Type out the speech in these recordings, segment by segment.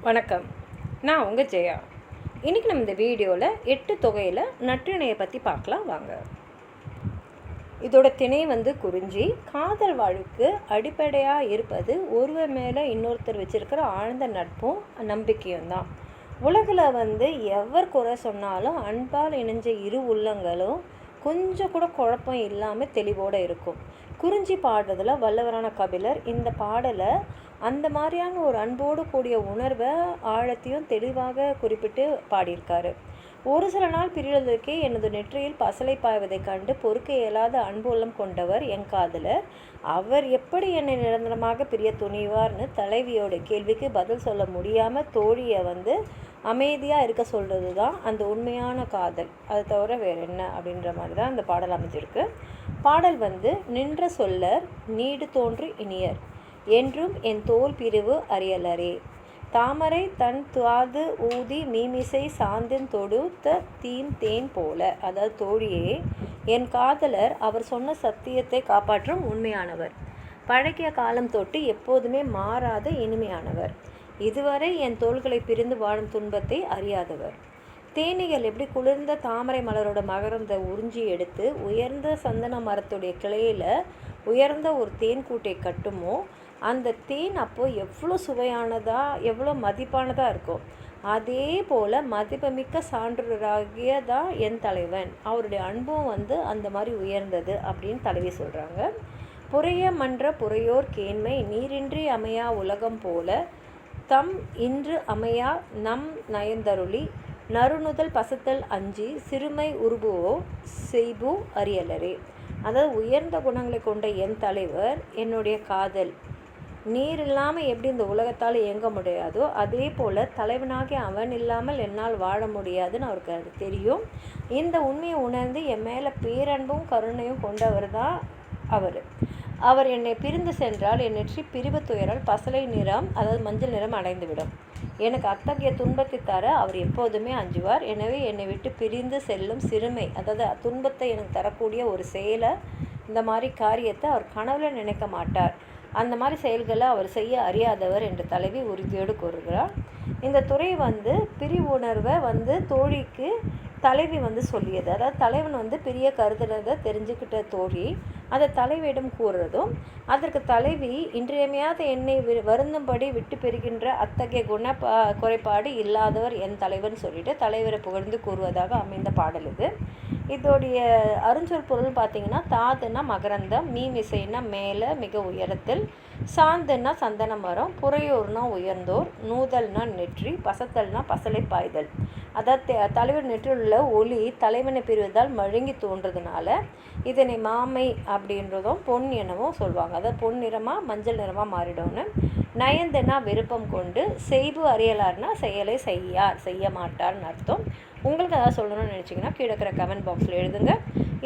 வணக்கம். நான் உங்கள் ஜெயா. இன்றைக்கி நம்ம இந்த வீடியோவில் 8 தொகையில் நற்றிணையை பற்றி பார்க்கலாம் வாங்க. இதோட திணை குறிஞ்சி. காதல் வாழ்வுக்கு அடிப்படையாக இருப்பது ஒருவர் மேலே இன்னொருத்தர் வச்சுருக்கிற ஆழ்ந்த நட்பும் நம்பிக்கையும் தான். உலகில் எவர் குறை சொன்னாலும் அன்பால் இணைஞ்ச இரு உள்ளங்களும் கொஞ்சம் கூட குழப்பம் இல்லாமல் தெளிவோடு இருக்கும். குறிஞ்சி பாடுறதில் வல்லவரான கபிலர் இந்த பாடலை அந்த மாதிரியான ஒரு அன்போடு கூடிய உணர்வை ஆழத்தையும் தெளிவாக குறிப்பிட்டு பாடியிருக்காரு. ஒரு சில நாள் பிரிவதற்கே எனது நெற்றியில் பசலை பாய்வதைக் கண்டு பொறுக்க இயலாத அன்பு உள்ளம் கொண்டவர் என் காதலர். அவர் எப்படி என்னை நிரந்தரமாக பிரிய துணிவார்னு தலைவியோட கேள்விக்கு பதில் சொல்ல முடியாமல் தோழியை அமைதியாக இருக்க சொல்கிறது தான் அந்த உண்மையான காதல். அது தவிர வேறு என்ன அப்படின்ற மாதிரி தான் அந்த பாடல் அமைஞ்சிருக்கு. பாடல் நின்ற சொல்லர் நீடு தோன்று இனியர் என்றும் என் தோல் பிரிவு அறியலரே தாமரை தன் துவாது ஊதி மீமிசை சாந்தின் தொடுத்த தீம் தேன் போல. அதாவது தோழியே, என் காதலர் அவர் சொன்ன சத்தியத்தை காப்பாற்றும் உண்மையானவர். பழகிய காலம் தொட்டு எப்போதுமே மாறாத இனிமையானவர். இதுவரை என் தோள்களை பிரிந்து வாழும் துன்பத்தை அறியாதவர். தேனீகள் எப்படி குளிர்ந்த தாமரை மலரோட மகரந்த உறிஞ்சி எடுத்து உயர்ந்த சந்தன மரத்துடைய கிளையில் உயர்ந்த ஒரு தேன் கூட்டை கட்டுமோ, அந்த தேன் அப்போது எவ்வளோ சுவையானதாக எவ்வளோ மதிப்பானதாக இருக்கும். அதே போல் மதிப்புமிக்க சான்றுராகியதான் என் தலைவன். அவருடைய அன்பும் அந்த மாதிரி உயர்ந்தது அப்படின்னு தலைவி சொல்கிறாங்க. புறைய மன்ற புறையோர் கேண்மை நீரின்றி அமையா உலகம் போல தம் இன்று அமையா நம் நயந்தருளி நறுநுதல் பசத்தல் அஞ்சி சிறுமை உருபுவோ செய்பு அறியலரே. அதாவது உயர்ந்த குணங்களை கொண்ட என் தலைவர் என்னுடைய காதல். நீர் இல்லாமல் எப்படி இந்த உலகத்தால் இயங்க முடியாதோ அதே போல் தலைவனாகி அவன் இல்லாமல் என்னால் வாழ முடியாதுன்னு அவருக்கு அது தெரியும். இந்த உண்மையை உணர்ந்து என் மேலே பேரன்பும் கருணையும் கொண்டவர் தான் அவர் என்னை பிரிந்து சென்றால் என் நெற்றி பிரிவு துயரால் பசலை நிறம், அதாவது மஞ்சள் நிறம் அடைந்துவிடும். எனக்கு அத்தகைய துன்பத்தை தர அவர் எப்போதுமே அஞ்சுவார். எனவே என்னை விட்டு பிரிந்து செல்லும் சிறுமை, அதாவது துன்பத்தை எனக்கு தரக்கூடிய ஒரு செயலை, இந்த மாதிரி காரியத்தை அவர் கனவுல நினைக்க மாட்டார். அந்த மாதிரி செயல்களை அவர் செய்ய அறியாதவர் என்று தலைவி உறுதியோடு கூறுகிறார். இந்த துறை பிரிவுணர்வை தோழிக்கு தலைவி சொல்லியது. அதாவது தலைவன் பிரிய கருதுனதை தெரிஞ்சுக்கிட்ட தோழி அதை தலைவியிடம் கூறுறதும், அதற்கு தலைவி இன்றியமையாத என்னை வருந்தும்படி விட்டு பெறுகின்ற அத்தகைய குறைபாடு இல்லாதவர் என் தலைவன் சொல்லிட்டு தலைவரை புகழ்ந்து கூறுவதாக அமைந்த பாடல் இது. இதோடைய அருஞ்சொல் பொருள் பார்த்திங்கன்னா, தாதுன்னா மகரந்தம், மீமிசைன்னா மேலே மிக உயரத்தில், சாந்துன்னா சந்தன மரம், புறையோர்னா உயர்ந்தோர், நூதல்னா நெற்றி, பசத்தல்னா பசலை பாய்தல். அதாவது தலைவர் நெற்றியில் உள்ள ஒளி தலைவனை பிரிவதால் மழுங்கி தோன்றதுனால இதனை மாமை அப்படின்றதும் பொன் எனவும் சொல்லுவாங்க. அதாவது பொன் நிறமாக மஞ்சள் நிறமாக மாறிடும்னு. நயந்தனா விருப்பம் கொண்டு, செய்பு அறியலார்னா செயலை செய்ய மாட்டார்னு அர்த்தம். உங்களுக்கு அதாவது சொல்லணும்னு நினச்சிங்கன்னா கீழே இருக்கிற கமெண்ட் பாக்ஸில் எழுதுங்க.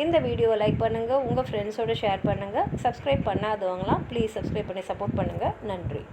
இந்த வீடியோவை லைக் பண்ணுங்கள், உங்கள் ஃப்ரெண்ட்ஸோடு ஷேர் பண்ணுங்கள். சப்ஸ்கிரைப் பண்ணாதவங்களாம் ப்ளீஸ் சப்ஸ்கிரைப் பண்ணி சப்போர்ட் பண்ணுங்கள். நன்றி.